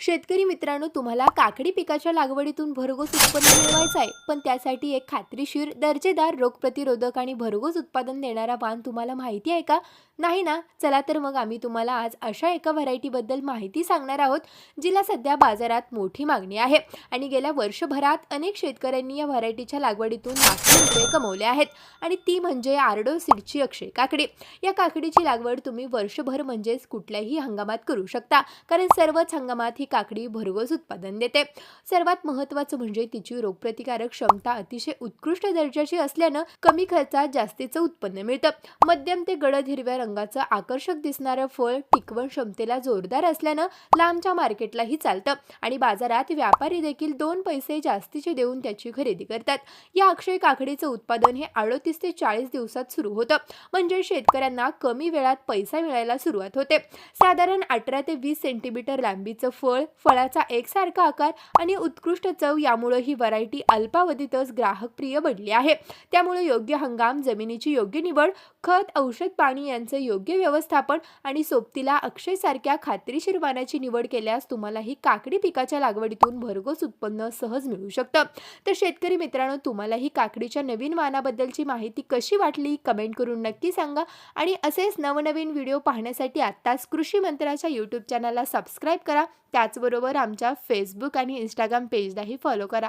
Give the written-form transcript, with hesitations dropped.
शेतकरी मित्रांनो, तुम्हाला काकडी पिकाच्या लागवडीतून भरघोस उत्पन्न मिळवायचं आहे, पण त्यासाठी एक खात्रीशीर, दर्जेदार, रोगप्रतिरोधक आणि भरघोस उत्पादन देणारा वाण तुम्हाला माहिती आहे का? नाही ना? चला तर मग आम्ही तुम्हाला आज अशा एका व्हरायटीबद्दल माहिती सांगणार आहोत, जिला सध्या बाजारात मोठी मागणी आहे आणि गेल्या वर्षभरात अनेक शेतकऱ्यांनी या व्हरायटीच्या लागवडीतून लाखो रुपये कमवले आहेत. आणि ती म्हणजे आर्डो सीडची अक्षय काकडी. या काकडीची लागवड तुम्ही वर्षभर म्हणजेच कुठल्याही हंगामात करू शकता, कारण सर्वच हंगामात ही काकडी भरघोस उत्पादन देते. सर्वात महत्त्वाचं म्हणजे तिची रोगप्रतिकारक क्षमता अतिशय उत्कृष्ट दर्जाची असल्यानं कमी खर्चात जास्तीचं उत्पन्न मिळतं. मध्यम ते गडद हिरव्या रंगाचं आकर्षक दिसणारं फळ टिकवण क्षमतेला जोरदार असल्यानं लांबच्या मार्केटलाही चालतं आणि बाजारात व्यापारी देखील 2 पैसे जास्तीचे देऊन त्याची खरेदी करतात. या अक्षय काकडीचं उत्पादन हे 38 ते 40 दिवसात सुरू होतं, म्हणजे शेतकऱ्यांना कमी वेळात पैसा मिळायला सुरुवात होते. साधारण 18 ते 20 सेंटीमीटर लांबीचं फळ, फळाचा एकसारखा आकार आणि उत्कृष्ट चव यामुळे ही व्हरायटी अल्पावधीतच ग्राहकप्रिय बनली आहे. त्यामुळे योग्य हंगाम, जमिनीची योग्य निवड, खत, औषध, पाणी यांचं योग्य व्यवस्थापन आणि सोबतीला अक्षयसारख्या खात्रीशीर वाणाची निवड केल्यास तुम्हाला ही काकडी पिकाच्या लागवडीतून भरघोस उत्पन्न सहज मिळू शकतं. तर शेतकरी मित्रांनो, तुम्हाला ही काकडीच्या नवीन वाणाबद्दलची माहिती कशी वाटली कमेंट करून नक्की सांगा आणि असेच नवनवीन व्हिडिओ पाहण्यासाठी आत्ताच कृषी मंत्राच्या यूट्यूब चॅनलला सबस्क्राईब करा. त्याचबरोबर आमच्या फेसबुक आणि इंस्टाग्राम पेजलाही फॉलो करा.